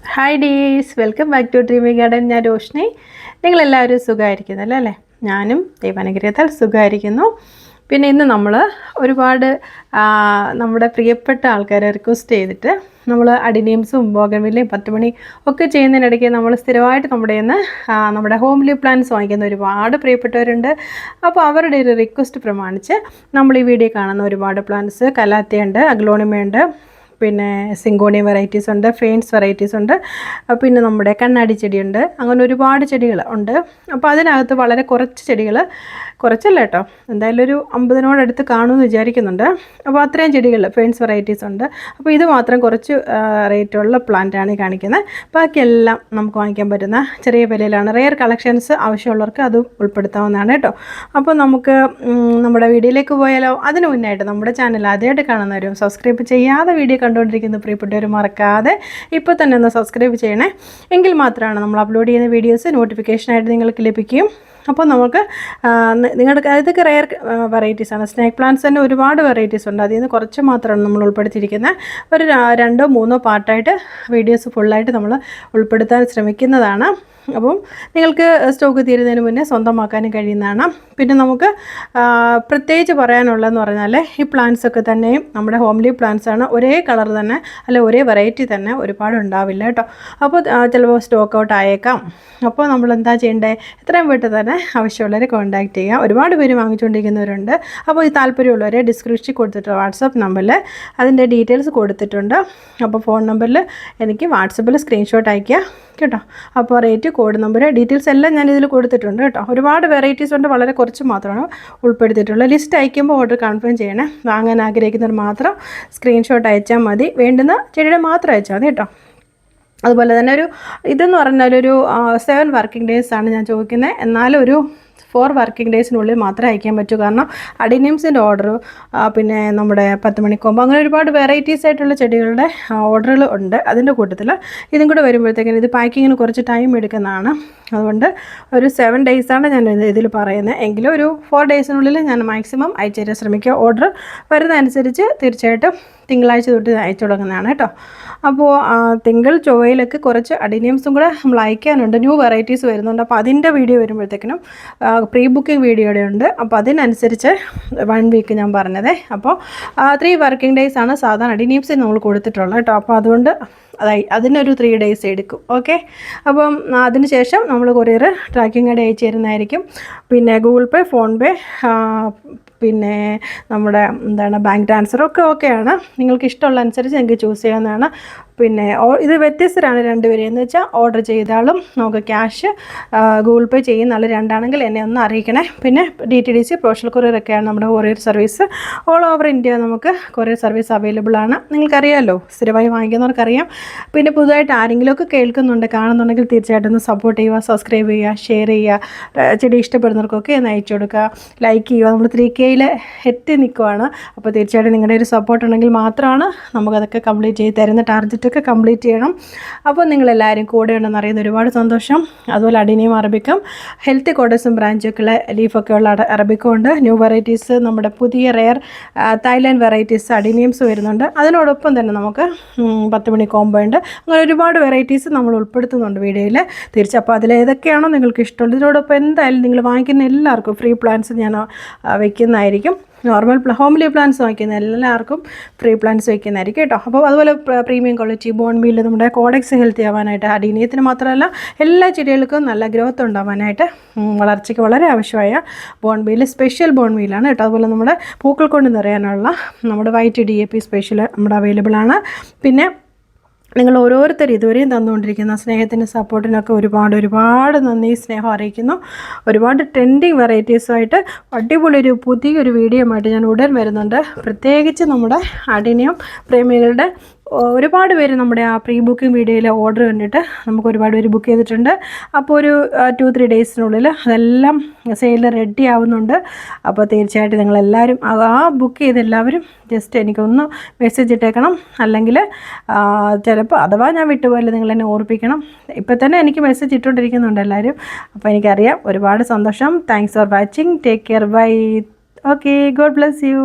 Hi ഡീസ്, welcome back to Dreamy Garden. ഞാൻ റോഷ്നി. നിങ്ങളെല്ലാവരും സുഖമായിരിക്കുന്നല്ലോ അല്ലേ? ഞാനും ദൈവാനുഗ്രഹത്താൽ സുഖമായിരിക്കുന്നു. പിന്നെ ഇന്ന് നമ്മൾ ഒരുപാട് നമ്മുടെ പ്രിയപ്പെട്ട ആൾക്കാരെ റിക്വസ്റ്റ് ചെയ്തിട്ട് നമ്മൾ അഡിനിയംസും ബോഗൺവില്ലയും 10 മണി ഒക്കെ ചെയ്യുന്നതിനിടയ്ക്ക് നമ്മൾ സ്ഥിരമായിട്ട് നമ്മുടെ ഹോംലി പ്ലാന്റ്സ് വാങ്ങിക്കുന്ന ഒരുപാട് പ്രിയപ്പെട്ടവരുണ്ട്. അപ്പോൾ അവരുടെ ഒരു റിക്വസ്റ്റ് പ്രമാണിച്ച് നമ്മൾ ഈ വീഡിയോ കാണുന്ന ഒരുപാട് പ്ലാന്റ്സ്, കലാത്തിയുണ്ട്, അഗ്ലോണിമയുണ്ട്, പിന്നെ സിങ്കോണിയം വെറൈറ്റീസ് ഉണ്ട്, ഫെയിൻസ് വെറൈറ്റീസ് ഉണ്ട്, പിന്നെ നമ്മുടെ കണ്ണാടി ചെടിയുണ്ട്. അങ്ങനെ ഒരുപാട് ചെടികൾ ഉണ്ട്. അപ്പോൾ അതിനകത്ത് വളരെ കുറച്ച് ചെടികൾ, കുറച്ചല്ല കേട്ടോ, എന്തായാലും ഒരു 50നോടടുത്ത് കാണുമെന്ന് വിചാരിക്കുന്നുണ്ട്. അപ്പോൾ അത്രയും ചെടികൾ ഫെയിൻസ് വെറൈറ്റീസ് ഉണ്ട്. അപ്പോൾ ഇത് മാത്രം കുറച്ച് റേറ്റുള്ള പ്ലാന്റാണ് ഈ കാണിക്കുന്നത്. ബാക്കിയെല്ലാം നമുക്ക് വാങ്ങിക്കാൻ പറ്റുന്ന ചെറിയ വിലയിലാണ്. റെയർ കളക്ഷൻസ് ആവശ്യമുള്ളവർക്ക് അതും ഉൾപ്പെടുത്താവുന്നതാണ് കേട്ടോ. അപ്പോൾ നമുക്ക് നമ്മുടെ വീഡിയോയിലേക്ക് പോയാലോ? അതിന് മുന്നായിട്ട് നമ്മുടെ ചാനൽ ആദ്യമായിട്ട് കാണുന്നവരും സബ്സ്ക്രൈബ് ചെയ്യാതെ വീഡിയോ കണ്ടുകൊണ്ടിരിക്കുന്ന പ്രിയപ്പെട്ടവർ മറക്കാതെ ഇപ്പോൾ തന്നെ ഒന്ന് സബ്സ്ക്രൈബ് ചെയ്യണേ. എങ്കിൽ മാത്രമാണ് നമ്മൾ അപ്ലോഡ് ചെയ്യുന്ന വീഡിയോസ് നോട്ടിഫിക്കേഷനായിട്ട് നിങ്ങൾക്ക് ലഭിക്കും. അപ്പോൾ നമുക്ക് നിങ്ങളുടെ ഇതൊക്കെ റെയർ വെറൈറ്റീസാണ്. സ്നേക്ക് പ്ലാന്റ്സ് തന്നെ ഒരുപാട് വെറൈറ്റീസ് ഉണ്ട്. അതിൽ നിന്ന് കുറച്ച് മാത്രമാണ് നമ്മൾ ഉൾപ്പെടുത്തിയിരിക്കുന്നത്. ഒരു 2 or 3 പാർട്ടായിട്ട് വീഡിയോസ് ഫുള്ളായിട്ട് നമ്മൾ ഉൾപ്പെടുത്താൻ ശ്രമിക്കുന്നതാണ്. അപ്പം നിങ്ങൾക്ക് സ്റ്റോക്ക് തീരുന്നതിന് മുന്നേ സ്വന്തമാക്കാനും കഴിയുന്നതാണ്. പിന്നെ നമുക്ക് പ്രത്യേകിച്ച് പറയാനുള്ളതെന്ന് പറഞ്ഞാൽ ഈ പ്ലാന്റ്സൊക്കെ തന്നെയും നമ്മുടെ ഹോംലി പ്ലാന്റ്സാണ്. ഒരേ കളർ തന്നെ അല്ലെ ഒരേ വെറൈറ്റി തന്നെ ഒരുപാട് ഉണ്ടാവില്ല കേട്ടോ. അപ്പോൾ ചിലപ്പോൾ സ്റ്റോക്ക് ഔട്ട് ആയേക്കാം. അപ്പോൾ നമ്മൾ എന്താ ചെയ്യേണ്ടത്? എത്രയും വീട്ടിൽ തന്നെ ആവശ്യമുള്ളവരെ കോൺടാക്റ്റ് ചെയ്യാം. ഒരുപാട് പേര് വാങ്ങിച്ചുകൊണ്ടിരിക്കുന്നവരുണ്ട്. അപ്പോൾ ഈ താല്പര്യമുള്ളവരെ ഡിസ്ക്രിപ്ഷനിൽ കൊടുത്തിട്ട് വാട്സപ്പ് നമ്പറിൽ അതിൻ്റെ ഡീറ്റെയിൽസ് കൊടുത്തിട്ടുണ്ട്. അപ്പോൾ ഫോൺ നമ്പറിൽ എനിക്ക് വാട്സപ്പിൽ സ്ക്രീൻഷോട്ട് അയയ്ക്കുക കേട്ടോ. അപ്പോൾ റേറ്റ്, കോഡ് നമ്പർ, ഡീറ്റെയിൽസ് എല്ലാം ഞാൻ ഇതിൽ കൊടുത്തിട്ടുണ്ട് കേട്ടോ. ഒരുപാട് വെറൈറ്റീസ് ഉണ്ട്, വളരെ കുറച്ച് മാത്രമാണ് ഉൾപ്പെടുത്തിയിട്ടുള്ളത്. ലിസ്റ്റ് അയക്കുമ്പോൾ ഓർഡർ കൺഫേം ചെയ്യണേ. വാങ്ങാൻ ആഗ്രഹിക്കുന്നവർ മാത്രം സ്ക്രീൻഷോട്ട് അയച്ചാൽ മതി. വേണ്ടുന്ന ചെടിയുടെ മാത്രം അയച്ചാൽ മതി കേട്ടോ. അതുപോലെ തന്നെ ഇതെന്ന് പറഞ്ഞാൽ ഒരു 7 വർക്കിംഗ് ഡേയ്സ് ആണ് ഞാൻ ചോദിക്കുന്നത്. എന്നാലും ഒരു 4 വർക്കിംഗ് ഡേയ്സിനുള്ളിൽ മാത്രമേ അയക്കാൻ പറ്റൂ. കാരണം അഡിനിയംസിൻ്റെ ഓർഡർ, പിന്നെ നമ്മുടെ 10 മണിക്കൊമ്പ്, അങ്ങനെ ഒരുപാട് വെറൈറ്റീസ് ആയിട്ടുള്ള ചെടികളുടെ ഓർഡറുകൾ ഉണ്ട്. അതിൻ്റെ കൂട്ടത്തിൽ ഇതും കൂടെ വരുമ്പോഴത്തേക്കിന് ഇത് പാക്കിങ്ങിന് കുറച്ച് ടൈം എടുക്കുന്നതാണ്. അതുകൊണ്ട് ഒരു 7 ഡേയ്സാണ് ഞാൻ ഇതിൽ പറയുന്നത്. എങ്കിലും ഒരു 4 ഡേയ്സിനുള്ളിൽ ഞാൻ മാക്സിമം അയച്ചു തരാൻ ശ്രമിക്കുക. ഓർഡർ വരുന്നതനുസരിച്ച് തീർച്ചയായിട്ടും തിങ്കളാഴ്ച തൊട്ട് അയച്ചു തുടങ്ങുന്നതാണ് കേട്ടോ. അപ്പോൾ തിങ്കൾ ചൊവ്വയിലൊക്കെ കുറച്ച് അഡിനിയംസും കൂടെ നമ്മൾ അയക്കാനുണ്ട്. ന്യൂ വെറൈറ്റീസ് വരുന്നുണ്ട്. അപ്പോൾ അതിൻ്റെ വീഡിയോ വരുമ്പോഴത്തേക്കിനും പ്രീ ബുക്കിംഗ് വീഡിയോയുടെ ഉണ്ട്. അപ്പോൾ അതിനനുസരിച്ച് 1 വീക്ക് ഞാൻ പറഞ്ഞത്. അപ്പോൾ 3 വർക്കിംഗ് ഡേയ്സാണ് സാധാരണ അഡിനിയംസിന് നമ്മൾ കൊടുത്തിട്ടുള്ളത് കേട്ടോ. അപ്പോൾ അതുകൊണ്ട് അതിനൊരു 3 ഡേയ്സ് എടുക്കും. ഓക്കെ. അപ്പം അതിന് ശേഷം നമ്മൾ കൊറിയർ ട്രാക്കിംഗ് ആയിട്ട് അയച്ചു തരുന്നതായിരിക്കും. പിന്നെ ഗൂഗിൾ പേ, ഫോൺ പേ, പിന്നെ നമ്മുടെ ബാങ്ക് ട്രാൻസ്ഫറൊക്കെ ഓക്കെയാണ്. നിങ്ങൾക്ക് ഇഷ്ടമുള്ള അനുസരിച്ച് നിങ്ങൾക്ക് ചൂസ് ചെയ്യാവുന്നതാണ്. പിന്നെ ഇത് വ്യത്യസ്തരാണ് രണ്ടുപേരും. എന്ന് വെച്ചാൽ ഓർഡർ ചെയ്താലും നമുക്ക് ക്യാഷ്, ഗൂഗിൾ പേ ചെയ്യുന്ന ആൾ രണ്ടാണെങ്കിൽ എന്നെ ഒന്ന് അറിയിക്കണേ. പിന്നെ DTDC, പോസ്റ്റൽ കൊറിയറൊക്കെയാണ് നമ്മുടെ courier service. All over India നമുക്ക് കൊറിയർ സർവീസ് അവൈലബിൾ ആണ്. നിങ്ങൾക്കറിയാമല്ലോ, സ്ഥിരമായി വാങ്ങിക്കുന്നവർക്കറിയാം. പിന്നെ പുതുതായിട്ട് ആരെങ്കിലുമൊക്കെ കേൾക്കുന്നുണ്ട്, കാണുന്നുണ്ടെങ്കിൽ തീർച്ചയായിട്ടും ഒന്ന് സപ്പോർട്ട് ചെയ്യുക, സബ്സ്ക്രൈബ് ചെയ്യുക, ഷെയർ ചെയ്യുക. ചെടി ഇഷ്ടപ്പെടുന്നവർക്കൊക്കെ ഒന്ന് അയച്ചു കൊടുക്കുക, ലൈക്ക് ചെയ്യുക. നമ്മൾ 3K എത്തി നിൽക്കുവാണ്. അപ്പോൾ തീർച്ചയായിട്ടും നിങ്ങളുടെ ഒരു സപ്പോർട്ട് ഉണ്ടെങ്കിൽ മാത്രമാണ് നമുക്കതൊക്കെ കംപ്ലീറ്റ് ചെയ്ത് തരുന്ന ടാർഗറ്റൊക്കെ കംപ്ലീറ്റ് ചെയ്യണം. അപ്പോൾ നിങ്ങളെല്ലാവരും കൂടെ ഉണ്ടെന്ന് അറിയുന്ന ഒരുപാട് സന്തോഷം. അതുപോലെ അഡിനിയം അറബിക്കും, ഹെൽത്തി കോഡസും ബ്രാഞ്ചൊക്കെ ലീഫൊക്കെ ഉള്ള അറബിക്കും ഉണ്ട്. ന്യൂ വെറൈറ്റീസ്, നമ്മുടെ പുതിയ റെയർ തായ്ലാൻഡ് വെറൈറ്റീസ് അഡിനിയംസ് വരുന്നുണ്ട്. അതിനോടൊപ്പം തന്നെ നമുക്ക് 10 മണി കോംബോ ഉണ്ട്. അങ്ങനെ ഒരുപാട് വെറൈറ്റീസ് നമ്മൾ ഉൾപ്പെടുത്തുന്നുണ്ട് വീഡിയോയിൽ. അപ്പോൾ അതിലേതൊക്കെയാണോ നിങ്ങൾക്ക് ഇഷ്ടമുള്ളത്. ഇതിനോടൊപ്പം എന്തായാലും നിങ്ങൾ വാങ്ങിക്കുന്ന എല്ലാവർക്കും ഫ്രീ പ്ലാൻസ് ഞാൻ വയ്ക്കുന്നതായിരിക്കും. നോർമൽ ഹോംലി പ്ലാന്റ്സ് വാങ്ങിക്കുന്ന എല്ലാവർക്കും ഫ്രീ പ്ലാന്റ്സ് വയ്ക്കുന്നതായിരിക്കും കേട്ടോ. അപ്പോൾ അതുപോലെ പ്രീമിയം ക്വാളിറ്റി ബോൺമീൽ, നമ്മുടെ കോഡക്സ് ഹെൽത്തി ആവാനായിട്ട്, അഡിനിയത്തിന് മാത്രമല്ല എല്ലാ ചെടികൾക്കും നല്ല ഗ്രോത്ത് ഉണ്ടാവാനായിട്ട്, വളർച്ചയ്ക്ക് വളരെ ആവശ്യമായ ബോൺമീൽ സ്പെഷ്യൽ ബോൺമീലാണ് കേട്ടോ. അതുപോലെ നമ്മുടെ പൂക്കൾ കൊണ്ട് നിറയാനുള്ള നമ്മുടെ വൈറ്റ് DAP സ്പെഷ്യൽ നമ്മുടെ അവൈലബിൾ ആണ്. പിന്നെ നിങ്ങൾ ഓരോരുത്തരും ഇതുവരെയും തന്നുകൊണ്ടിരിക്കുന്ന സ്നേഹത്തിൻ്റെ സപ്പോർട്ടിനൊക്കെ ഒരുപാട് നന്ദി, സ്നേഹം അറിയിക്കുന്നു. ഒരുപാട് ട്രെൻഡിങ് വെറൈറ്റീസുമായിട്ട് അടിപൊളിയൊരു പുതിയൊരു വീഡിയോ ആയിട്ട് ഞാൻ ഉടൻ വരുന്നുണ്ട്. പ്രത്യേകിച്ച് നമ്മുടെ അഡിനിയം പ്രേമികളുടെ ഒരുപാട് പേര് നമ്മുടെ ആ പ്രീ ബുക്കിംഗ് വീഡിയോയിൽ ഓർഡർ കണ്ടിട്ട് നമുക്ക് ഒരുപാട് പേര് ബുക്ക് ചെയ്തിട്ടുണ്ട്. അപ്പോൾ ഒരു 2-3 ഡേയ്സിനുള്ളിൽ അതെല്ലാം സെയിൽ റെഡി ആവുന്നുണ്ട്. അപ്പോൾ തീർച്ചയായിട്ടും നിങ്ങളെല്ലാവരും ആ ബുക്ക് ചെയ്ത് എല്ലാവരും ജസ്റ്റ് എനിക്കൊന്ന് മെസ്സേജ് ഇട്ടേക്കണം. അല്ലെങ്കിൽ ചിലപ്പോൾ അഥവാ ഞാൻ വിട്ടുപോയാലും നിങ്ങൾ എന്നെ ഓർപ്പിക്കണം. ഇപ്പോൾ തന്നെ എനിക്ക് മെസ്സേജ് ഇട്ടുകൊണ്ടിരിക്കുന്നുണ്ട് എല്ലാവരും. അപ്പോൾ എനിക്കറിയാം. ഒരുപാട് സന്തോഷം. Thanks for watching. Take care. Bye. Okay. God bless U.